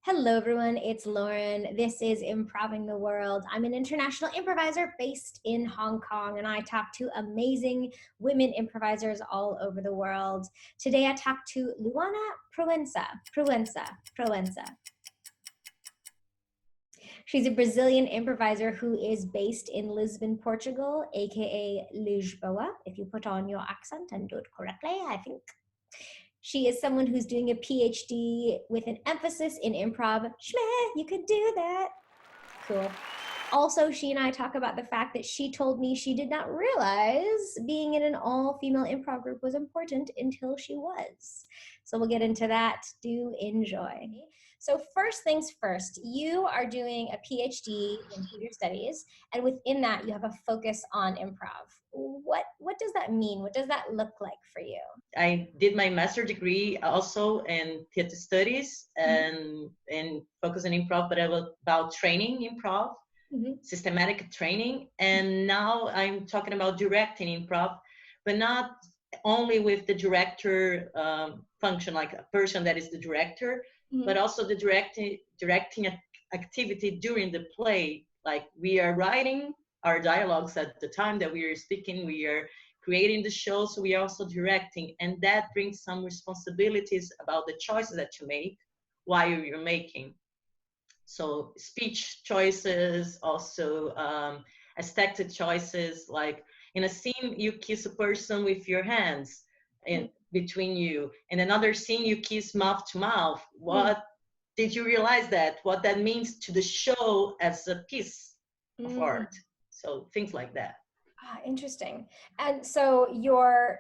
Hello, everyone. It's Lauren. This is Improving the World. I'm an international improviser based in Hong Kong, and I talk to amazing women improvisers all over the world. Today, I talk to Luana Proenca. She's a Brazilian improviser who is based in Lisbon, Portugal, aka Lisboa, if you put on your accent and do it correctly, I think. She is someone who's doing a PhD with an emphasis in improv. Shmeh, you could do that. Cool. Also, she and I talk about the fact that she told me she did not realize being in an all-female improv group was important until she was. So we'll get into that. Do enjoy. So first things first, you are doing a PhD in theater studies, and within that, you have a focus on improv. What does that mean? What does that look like for you? I did my master's degree also in theater studies and focus on improv, but it was about training improv, systematic training. And now I'm talking about directing improv, but not only with the director function, like a person that is the director, but also the directing activity during the play. Like we are writing our dialogues at the time that we are speaking, we are creating the show, so we are also directing, and that brings some responsibilities about the choices that you make while you're making. So speech choices, also aesthetic choices, like in a scene you kiss a person with your hands in between you, in another scene you kiss mouth to mouth. What did you realize that what that means to the show as a piece of art? So things like that. Interesting. And so you're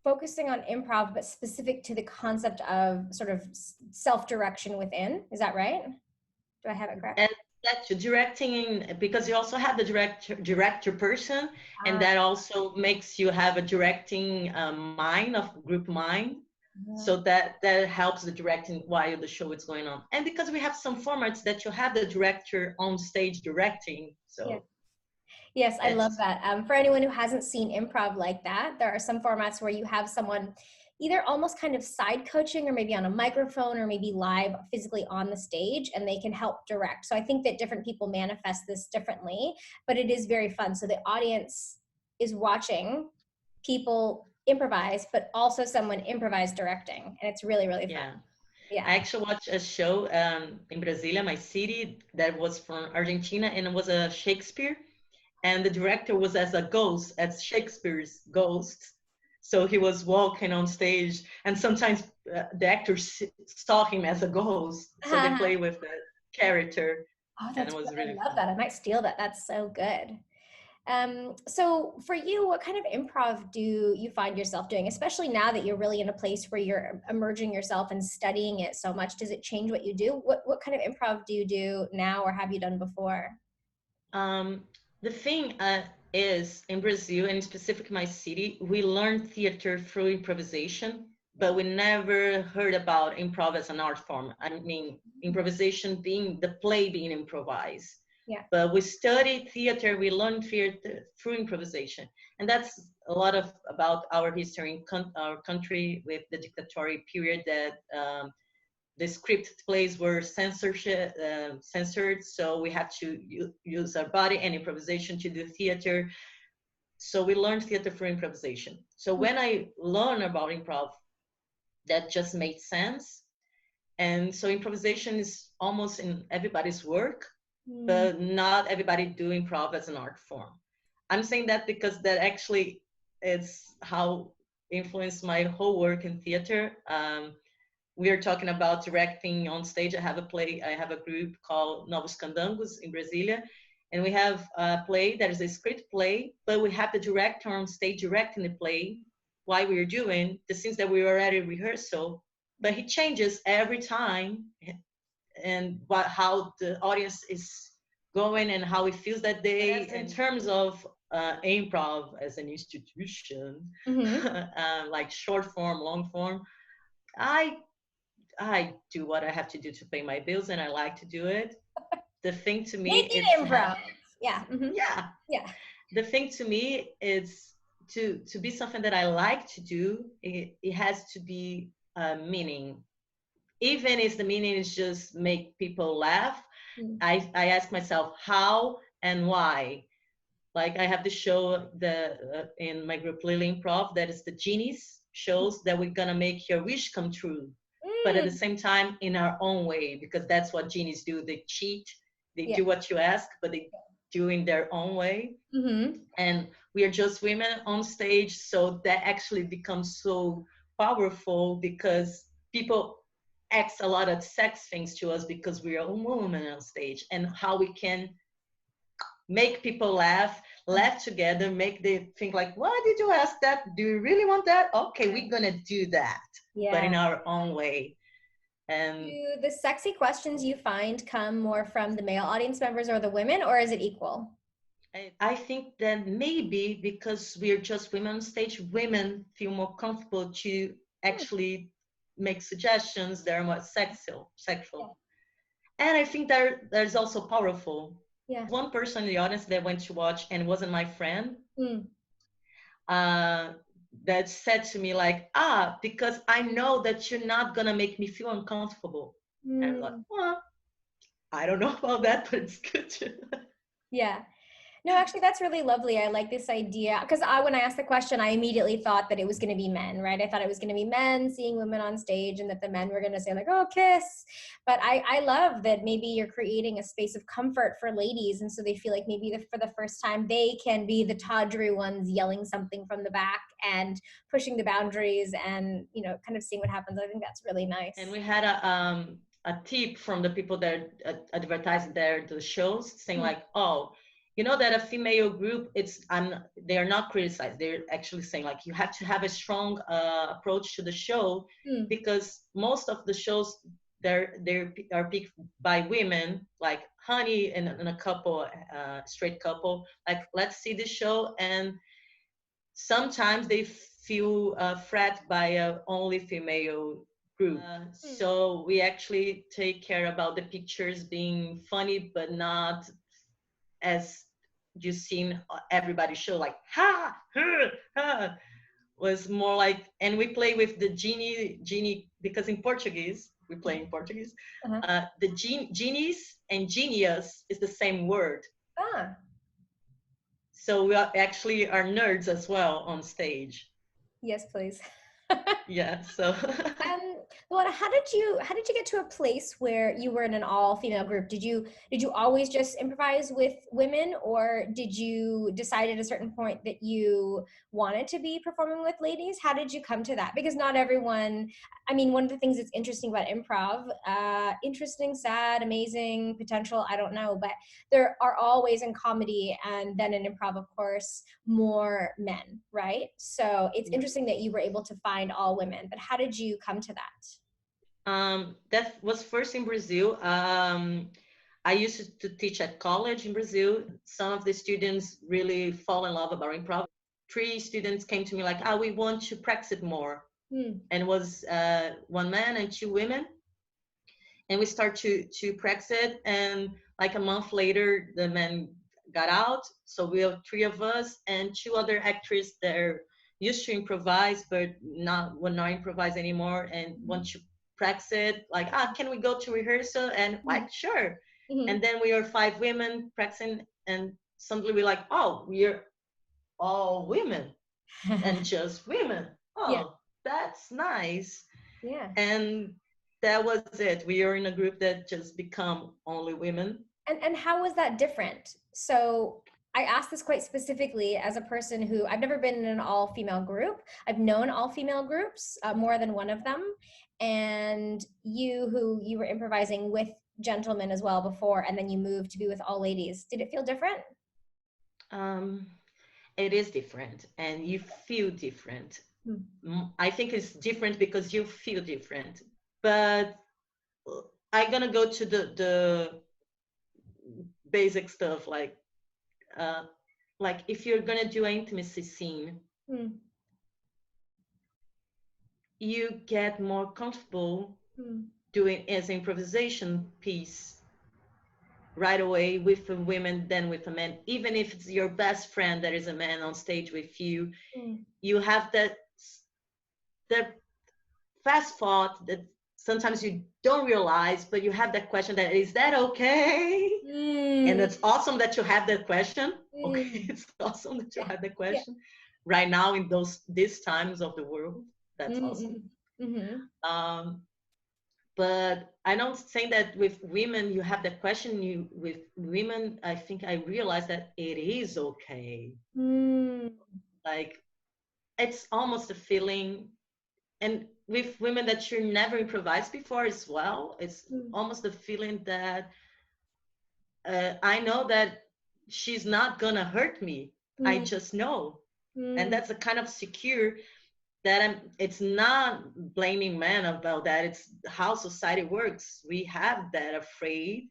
focusing on improv, but specific to the concept of sort of self-direction within. Is that right? Do I have it correct? And that you're directing, because you also have the director person, and that also makes you have a directing mind, of group mind. So that helps the directing while the show is going on. And because we have some formats that you have the director on stage directing, so. Yeah. Yes, I love that. For anyone who hasn't seen improv like that, there are some formats where you have someone either almost kind of side coaching or maybe on a microphone or maybe live physically on the stage, and they can help direct. So I think that different people manifest this differently, but it is very fun. So the audience is watching people improvise, but also someone improvise directing, and it's really, really fun. Yeah. I actually watched a show in Brasilia, my city, that was from Argentina, and it was a Shakespeare. And the director was as a ghost, as Shakespeare's ghost. So he was walking on stage, and sometimes the actors saw him as a ghost. So they play with the character. Oh, that's really I love that. I might steal that. That's so good. So for you, what kind of improv do you find yourself doing, especially now that you're really in a place where you're immersing yourself and studying it so much? Does it change what you do? What kind of improv do you do now, or have you done before? The thing is, in Brazil, and specifically my city, we learn theater through improvisation, but we never heard about improv as an art form. I mean, improvisation being the play being improvised. Yeah. But we study theater, we learn theater through improvisation. And that's a lot of about our history in our country with the dictatorial period that the scripted plays were censored, so we have to use our body and improvisation to do theater. So we learned theater through improvisation. So when I learned about improv, that just made sense. And so improvisation is almost in everybody's work, but not everybody do improv as an art form. I'm saying that because that actually is how influenced my whole work in theater. We are talking about directing on stage. I have a group called Novos Candangos in Brasilia, and we have a play that is a script play, but we have the director on stage directing the play while we are doing the scenes that we already rehearsal, but he changes every time, and how the audience is going and how it feels that day. In terms of improv as an institution, like short form, long form, I do what I have to do to pay my bills, and I like to do it. The thing to me is improv. Yeah. Yeah. The thing to me is to be something that I like to do. It has to be meaning even if the meaning is just make people laugh, Mm. I ask myself how and why. Like I have the show in my group Lily Improv, that is the genies shows that we're gonna make your wish come true, but at the Mm. same time in our own way, because that's what genies do. They cheat, they Yeah. do what you ask, but they do in their own way. Mm-hmm. And we are just women on stage, so that actually becomes so powerful because people ask a lot of sex things to us because we are a woman on stage, and how we can make people laugh together, make them think like, why did you ask that? Do you really want that? Okay, we're gonna do that, but in Yeah. our own way. And Do the sexy questions you find come more from the male audience members or the women, or is it equal? I think that maybe because we're just women on stage, women feel more comfortable to actually make suggestions that are more sexual. And I think there's also powerful. Yeah. One person in the audience that went to watch and wasn't my friend, Mm. uh, that said to me like, because I know that you're not gonna make me feel uncomfortable. And I'm like, Mm. well, I don't know about that, but it's good to. Yeah. No, actually, that's really lovely. I like this idea because when I asked the question, I immediately thought that it was going to be men, right? I thought it was going to be men seeing women on stage and that the men were going to say like, oh, kiss. But I love that maybe you're creating a space of comfort for ladies. And so they feel like maybe for the first time, they can be the tawdry ones yelling something from the back and pushing the boundaries and, kind of seeing what happens. I think that's really nice. And we had a tip from the people that advertising the shows, saying like, oh, you know that a female group, they are not criticized. They're actually saying like, you have to have a strong approach to the show, because most of the shows they are picked by women, like Honey and a couple, straight couple, like, let's see the show, and sometimes they feel threatened by a only female group. So we actually take care about the pictures being funny, but not as you seen everybody show like ha ha ha. Was more like, and we play with the genie because in Portuguese we play in Portuguese. The genies and genius is the same word. So we actually are nerds as well on stage. Yes, please. Yeah. So. Luana, how did you get to a place where you were in an all-female group? Did you always just improvise with women, or did you decide at a certain point that you wanted to be performing with ladies? How did you come to that? Because not everyone, I mean, one of the things that's interesting about improv, interesting, sad, amazing, potential, I don't know, but there are always in comedy and then in improv, of course, more men, right? So it's interesting that you were able to find all women, but how did you come to that? That was first in Brazil. I used to teach at college in Brazil. Some of the students really fall in love about improv. 3 students came to me like, we want to practice it more. And it was 1 man and 2 women. And we start to practice it. And like a month later, the men got out. So we have 3 of us and 2 other actors that are used to improvise, but will not improvise anymore and want to practice it. Like, can we go to rehearsal? And like, sure. And then we are 5 women practicing, and suddenly we're like, we're all women and just women. That's nice. Yeah. And that was it. We are in a group that just become only women. And how was that different? So I asked this quite specifically as a person who, I've never been in an all-female group. I've known all-female groups, more than one of them. And you were improvising with gentlemen as well before, and then you moved to be with all ladies. Did it feel different? It is different, and you feel different. I think it's different because you feel different. But I'm gonna go to the basic stuff, like if you're gonna do an intimacy scene, you get more comfortable doing as an improvisation piece right away with a women than with a man. Even if it's your best friend that is a man on stage with you, you have that fast thought that sometimes you don't realize, but you have that question that, is that okay? And Mm. it's awesome that you have that question. Okay, Mm. it's awesome that you Yeah. have that Yeah. question right now in these times of the world. That's awesome. Mm-mm. Mm-hmm. Um, but I don't think that with women you have that question. You with women, I think I realized that it is okay. Mm. Like it's almost a feeling, and with women that you never improvised before as well, it's Mm. almost the feeling that I know that she's not gonna hurt me. I Mm. just know, and Mm. that's a kind of secure that it's not blaming men about that. It's how society works. We have that afraid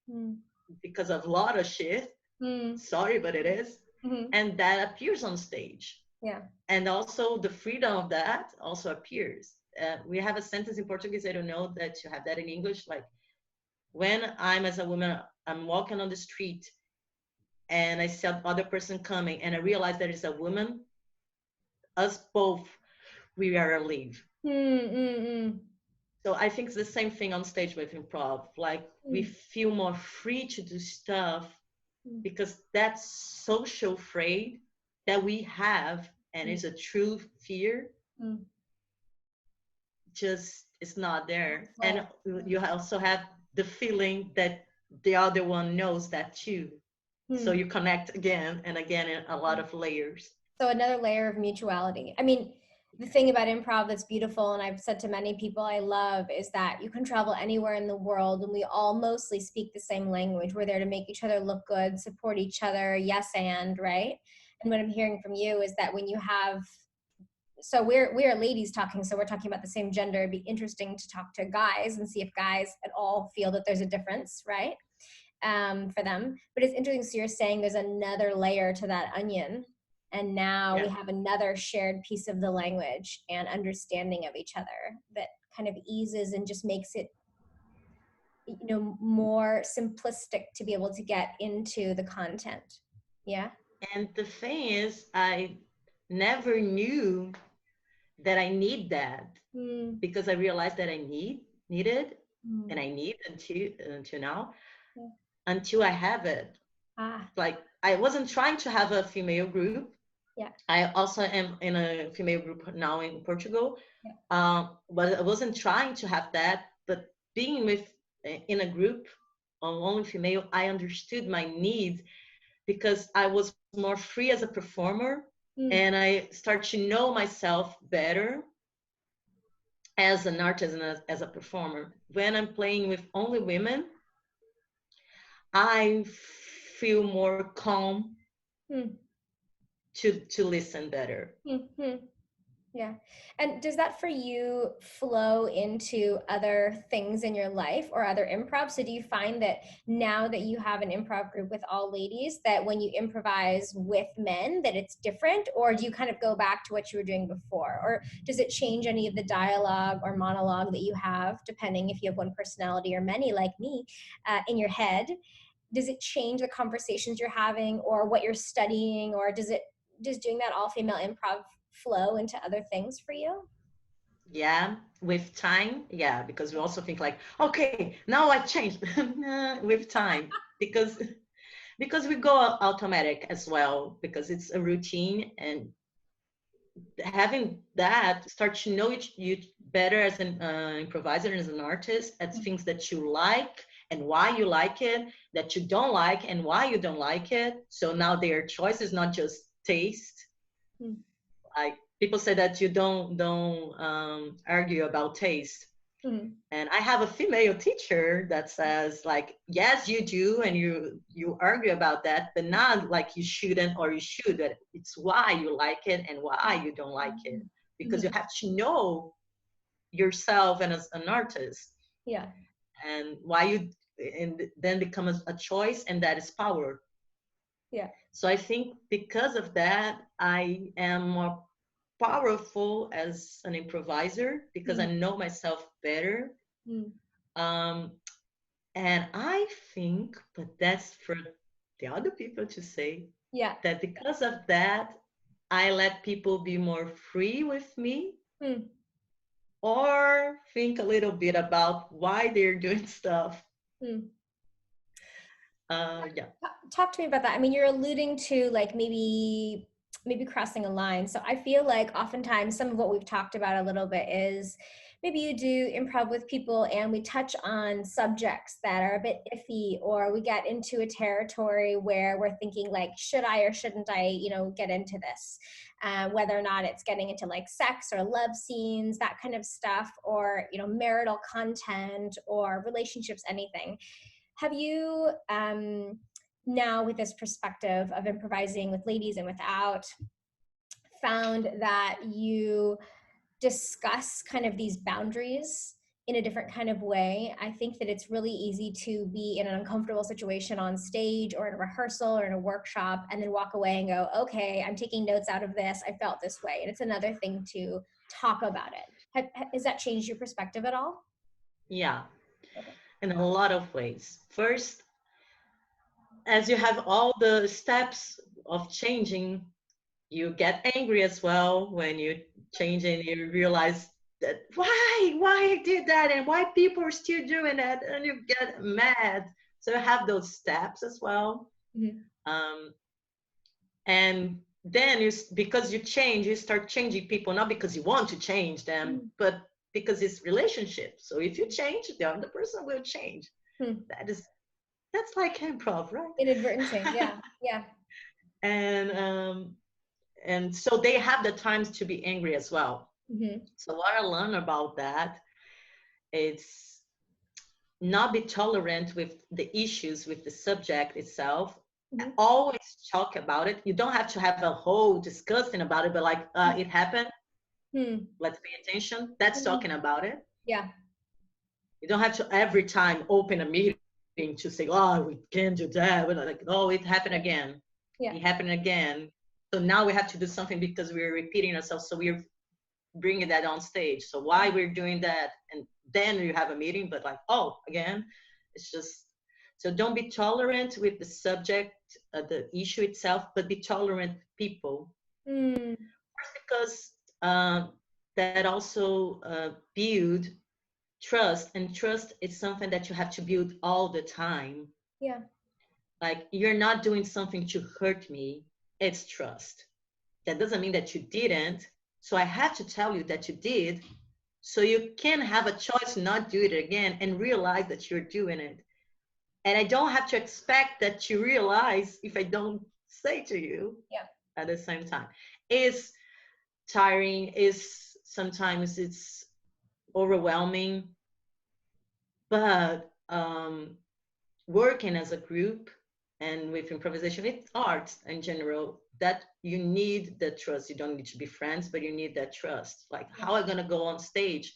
Mm. because of a lot of shit. Mm. Sorry, but it is. Mm-hmm. And that appears on stage. Yeah. And also the freedom of that also appears. We have a sentence in Portuguese, I don't know that you have that in English, like when I'm as a woman, I'm walking on the street and I see other person coming and I realize there is a woman, us both, we are alive. Mm. So I think it's the same thing on stage with improv. Like we Mm. feel more free to do stuff Mm. because that social afraid that we have and Mm. is a true fear Mm. just is not there. Right. And you also have the feeling that the other one knows that too. So Mm. you connect again and again in a lot of layers. So another layer of mutuality. I mean, the thing about improv that's beautiful, and I've said to many people I love, is that you can travel anywhere in the world and we all mostly speak the same language. We're there to make each other look good, support each other, yes and, right? And what I'm hearing from you is that when you have, so we're ladies talking, so we're talking about the same gender. It'd be interesting to talk to guys and see if guys at all feel that there's a difference, right? For them. But it's interesting. So you're saying there's another layer to that onion. And now we Yeah. have another shared piece of the language and understanding of each other that kind of eases and just makes it, more simplistic to be able to get into the content. Yeah. And the thing is, I never knew that I need that Mm. because I realized that I needed Mm. and I need until now, Yeah. until I have it. Ah. Like I wasn't trying to have a female group. Yeah. I also am in a female group now in Portugal, Yeah. but I wasn't trying to have that. But being in a group on only female, I understood my needs because I was more free as a performer, Mm. and I start to know myself better as an artist and as a performer. When I'm playing with only women, I feel more calm Mm. to listen better. Mm. Yeah. And does that for you flow into other things in your life or other improv? So do you find that now that you have an improv group with all ladies, that when you improvise with men, that it's different? Or do you kind of go back to what you were doing before? Or does it change any of the dialogue or monologue that you have, depending if you have one personality or many like me in your head? Does it change the conversations you're having or what you're studying? Or does doing that all female improv flow into other things for you? Yeah, with time, yeah, because we also think like, okay, now I changed. Nah, with time, because we go automatic as well, because it's a routine, and having that start to know you better as an improviser and as an artist, as things that you like and why you like it, that you don't like and why you don't like it. So now their choice is not just taste. Mm. Like people say that you don't argue about taste. Mm. And I have a female teacher that says like, yes, you do, and you argue about that, but not like you shouldn't or you should. That it's why you like it and why you don't like it, because you Mm. have to know yourself and as an artist, Yeah. and why you, and then becomes a choice, and that is power. Yeah. So I think because of that, I am more powerful as an improviser because I Mm. know myself better. Mm. Um, and I think, but that's for the other people to say, Yeah. that because of that, I let people be more free with me. Mm. or think a little bit about why they're doing stuff. Hmm. Yeah. Talk to me about that. I mean, you're alluding to like maybe crossing a line. So I feel like oftentimes some of what we've talked about a little bit is maybe you do improv with people and we touch on subjects that are a bit iffy, or we get into a territory where we're thinking like, should I or shouldn't I, get into this? Whether or not it's getting into like sex or love scenes, that kind of stuff, or, marital content or relationships, anything. Have you, now with this perspective of improvising with ladies and without, found that you discuss kind of these boundaries in a different kind of way? I think that it's really easy to be in an uncomfortable situation on stage or in a rehearsal or in a workshop and then walk away and go, okay, I'm taking notes out of this. I felt this way. And it's another thing to talk about it. Has that changed your perspective at all? Yeah, Okay. in a lot of ways. First, as you have all the steps of changing, you get angry as well when you change and you realize that why I did that and why people are still doing that, and you get mad. So you have those steps as well. Mm-hmm. And then because you change, you start changing people, not because you want to change them, but because it's relationship. So if you change, the other person will change. Mm-hmm. That's like improv, right? Inadvertently, yeah, yeah. And so they have the times to be angry as well. Mm-hmm. So what I learned about that is not be tolerant with the issues with the subject itself. Mm-hmm. Always talk about it. You don't have to have a whole discussion about it, but like it happened. Mm-hmm. Let's pay attention. That's talking about it. Yeah. You don't have to every time open a meeting to say, "Oh, we can't do that." But like, "Oh, it happened again. Yeah. It happened again." So now we have to do something because we're repeating ourselves. So we're bringing that on stage. So why we're doing that, and then you have a meeting, but like, oh, again, it's just. So don't be tolerant with the subject, the issue itself, but be tolerant people. Mm. Because that also build trust, and trust is something that you have to build all the time. Yeah. Like, you're not doing something to hurt me, it's trust. That doesn't mean that you didn't, so I have to tell you that you did, so you can have a choice to not do it again and realize that you're doing it. And I don't have to expect that you realize if I don't say to you at the same time. Is tiring, is sometimes it's overwhelming, but working as a group and with improvisation, with art in general, that you need the trust. You don't need to be friends, but you need that trust. Like, how am I gonna go on stage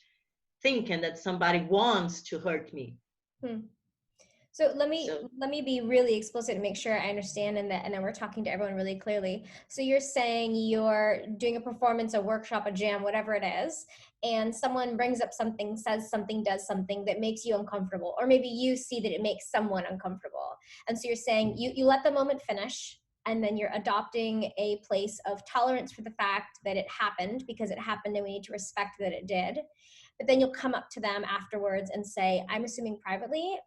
thinking that somebody wants to hurt me? So let me be really explicit and make sure I understand, and then we're talking to everyone really clearly. So you're saying you're doing a performance, a workshop, a jam, whatever it is, and someone brings up something, says something, does something that makes you uncomfortable, or maybe you see that it makes someone uncomfortable. And so you're saying you let the moment finish, and then you're adopting a place of tolerance for the fact that it happened, because it happened and we need to respect that it did. But then you'll come up to them afterwards and say, I'm assuming privately,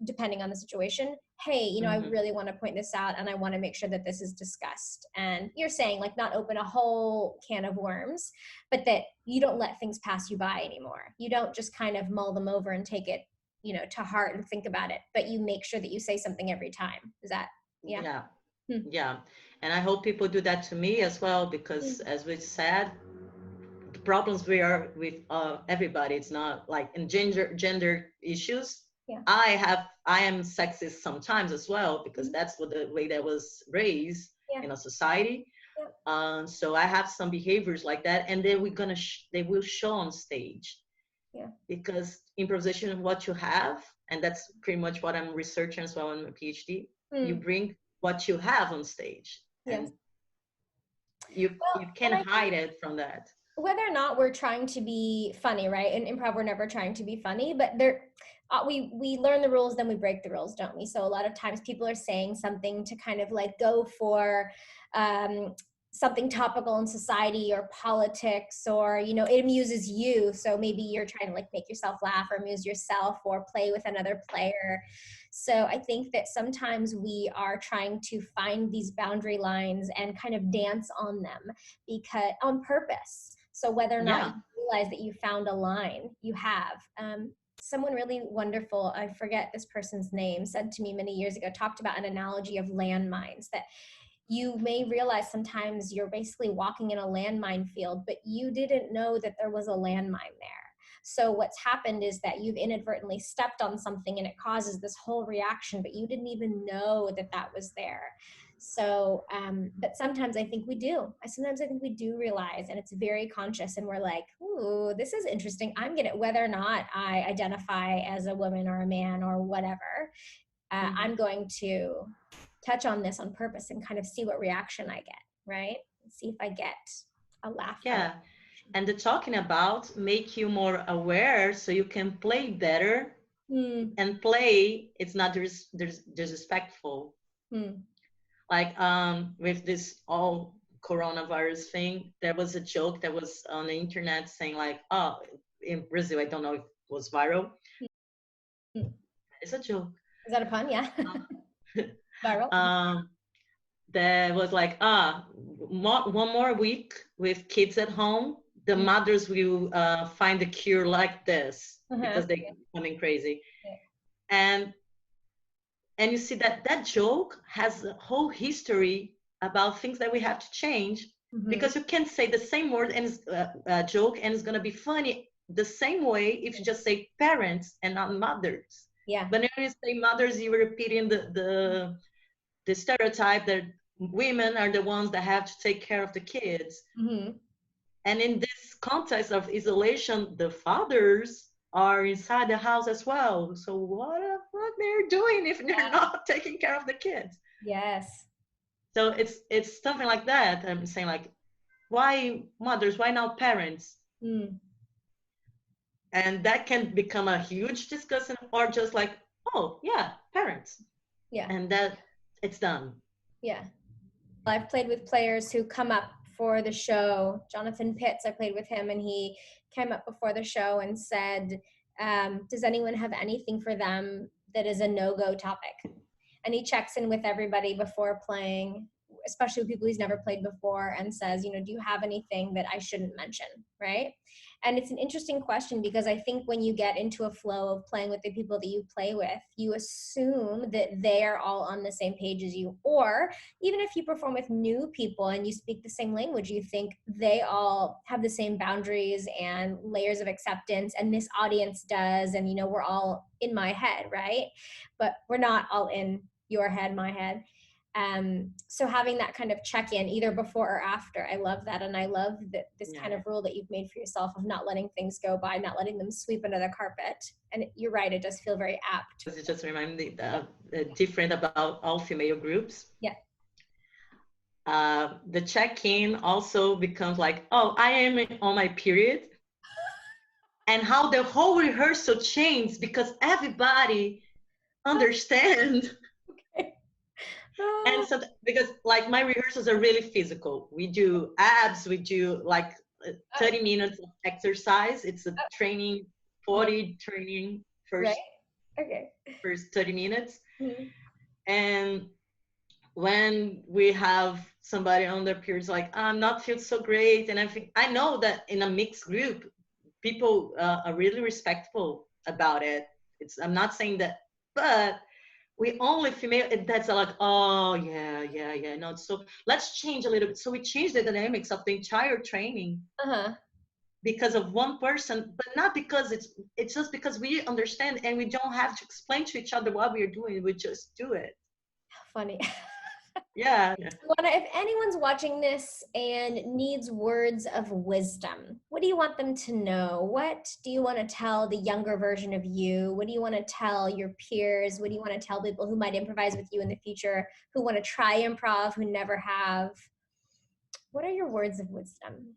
depending on the situation, hey, I really want to point this out and I want to make sure that this is discussed. And you're saying, like, not open a whole can of worms, but that you don't let things pass you by anymore. You don't just kind of mull them over and take it, to heart and think about it, but you make sure that you say something every time. Is that, yeah? Yeah. And I hope people do that to me as well, because as we said, the problems we are with everybody, it's not like in gender issues. I am sexist sometimes as well, because that's what the way that was raised in a society. So I have some behaviors like that, and then they will show on stage. Because improvisation is what you have, and that's pretty much what I'm researching as well in my PhD. You bring what you have on stage, and you can't hide it from that. Whether or not we're trying to be funny, right? In improv, we're never trying to be funny, but we learn the rules, then we break the rules, don't we? So a lot of times people are saying something to kind of like go for something topical in society or politics, or it amuses you, so maybe you're trying to like make yourself laugh or amuse yourself or play with another player. So I think that sometimes we are trying to find these boundary lines and kind of dance on them, because on purpose. So whether or not Yeah. you realize that you found a line, you have. Someone really wonderful, I forget this person's name, said to me many years ago, talked about an analogy of landmines, that you may realize sometimes you're basically walking in a landmine field, but you didn't know that there was a landmine there. So what's happened is that you've inadvertently stepped on something and it causes this whole reaction, but you didn't even know that that was there. So, but sometimes I think we do. Sometimes I think we do realize, and it's very conscious, and we're like, ooh, this is interesting. I'm going to, whether or not I identify as a woman or a man or whatever, I'm going to touch on this on purpose and kind of see what reaction I get, right? See if I get a laugh. Yeah. And the talking about make you more aware so you can play better. And play, it's not disrespectful. Like with this all coronavirus thing, there was a joke that was on the internet saying like, oh, in Brazil, I don't know if it was viral. It's a joke. Is that a pun? Yeah. Viral. That was like, one more week with kids at home, the mothers will find a cure like this because they're becoming crazy. And you see that joke has a whole history about things that we have to change, because you can't say the same word and joke and it's going to be funny the same way if you just say parents and not mothers. Yeah. But when you say mothers, you're repeating the stereotype that women are the ones that have to take care of the kids. And in this context of isolation, the fathers are inside the house as well. So what they're doing if they're not taking care of the kids? Yes. So it's something like that. I'm saying like, why mothers? Why not parents? And that can become a huge discussion, or just like, oh yeah, parents. Yeah. And that it's done. Yeah. I've played with players who come up for the show. Jonathan Pitts, I played with him, and he came up before the show and said, does anyone have anything for them that is a no-go topic? And he checks in with everybody before playing, especially with people he's never played before, and says, do you have anything that I shouldn't mention, right? And it's an interesting question, because I think when you get into a flow of playing with the people that you play with, you assume that they're all on the same page as you. Or even if you perform with new people and you speak the same language, you think they all have the same boundaries and layers of acceptance, and this audience does, and we're all in my head, right? But we're not all in your head, my head. So having that kind of check-in either before or after, I love that. And I love that this kind of rule that you've made for yourself of not letting things go by, not letting them sweep under the carpet. And you're right, it does feel very apt. It just reminds me different about all female groups. Yeah. The check-in also becomes like, oh, I am on my period. And how the whole rehearsal changed because everybody understands. And so, because like my rehearsals are really physical. We do abs, we do like 30 minutes of exercise. It's a training, 40 training first, first 30 minutes. And when we have somebody on their periods, like, I'm not feel so great. And I know that in a mixed group, people are really respectful about it. I'm not saying that, but we only female, that's like, oh yeah. No, so let's change a little bit. So we changed the dynamics of the entire training because of one person, but not because it's just because we understand and we don't have to explain to each other what we're doing. We just do it. Funny. Yeah. Luana, if anyone's watching this and needs words of wisdom, what do you want them to know? What do you want to tell the younger version of you? What do you want to tell your peers? What do you want to tell people who might improvise with you in the future, who want to try improv, who never have? What are your words of wisdom?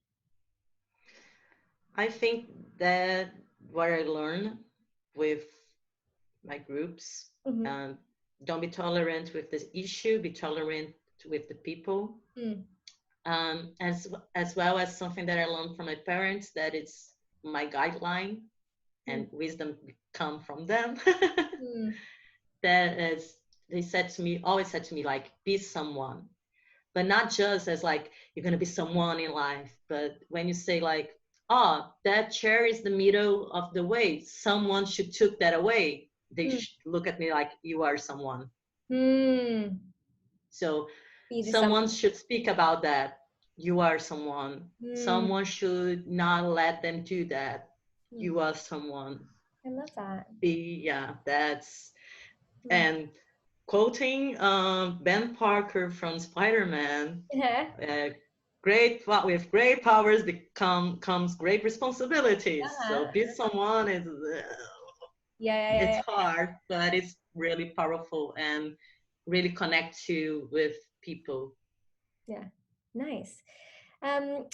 I think that what I learned with my groups, don't be tolerant with this issue, be tolerant with the people. as well as something that I learned from my parents, that it's my guideline, and wisdom come from them. That is, they said to me, always said to me, like, be someone, but not just as like you're gonna be someone in life, but when you say like, oh, that chair is the middle of the way, someone should took that away. They look at me like, you are someone. So someone should speak about that. You are someone. Someone should not let them do that. You are someone. I love that. That's and quoting Ben Parker from Spider-Man. With great powers comes great responsibilities. So be someone is it's hard, but it's really powerful and really connect you with people. Yeah, nice.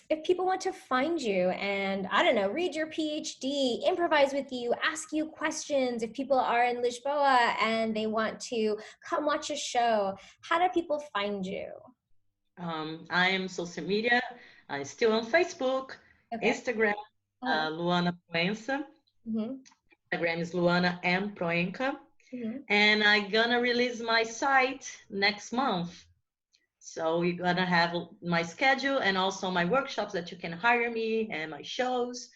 If people want to find you and, I don't know, read your PhD, improvise with you, ask you questions, if people are in Lisboa and they want to come watch a show, how do people find you? I am social media. I'm still on Facebook, Instagram, Luana Proenc. Instagram is Luana Proenc. And I'm gonna release my site next month. So you're gonna have my schedule and also my workshops that you can hire me, and my shows.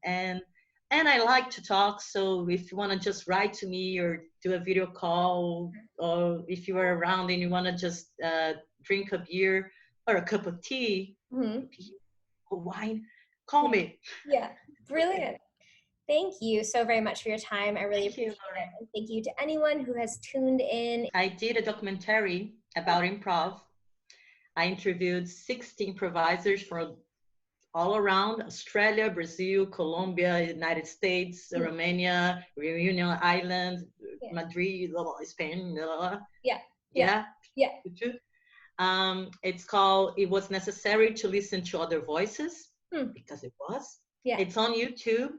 And I like to talk. So if you wanna just write to me or do a video call, or if you are around and you wanna just drink a beer or a cup of tea, or wine, call me. Yeah, brilliant. Thank you so very much for your time. I really appreciate it. And thank you to anyone who has tuned in. I did a documentary about improv. I interviewed 60 improvisers from all around Australia, Brazil, Colombia, United States, Romania, Reunion Island, Madrid, Spain. It's called It Was Necessary to Listen to Other Voices, because it was. It's on YouTube.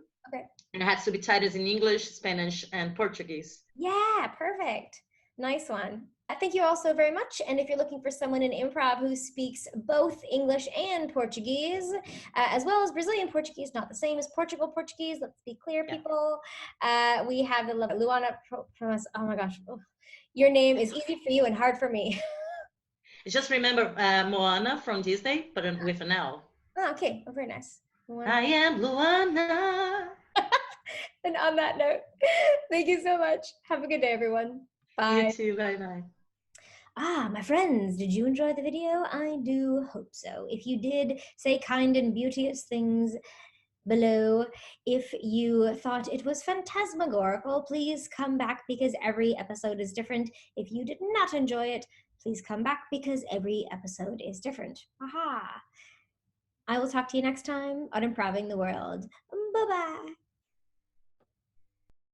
And it has subtitles in English, Spanish, and Portuguese. Yeah, perfect. Nice one. Thank you all so very much. And if you're looking for someone in improv who speaks both English and Portuguese, as well as Brazilian Portuguese, not the same as Portugal Portuguese, let's be clear, people. We have the Luana Proenc. Oh my gosh. Oh, your name is easy for you and hard for me. Just remember Moana from Disney, but with an L. Oh, okay. Oh, very nice. Luana. I am Luana. And on that note, thank you so much. Have a good day, everyone. Bye. You too. Bye-bye. My friends, did you enjoy the video? I do hope so. If you did, say kind and beauteous things below. If you thought it was phantasmagorical, please come back because every episode is different. If you did not enjoy it, please come back because every episode is different. Aha! I will talk to you next time on Improving the World. Bye-bye.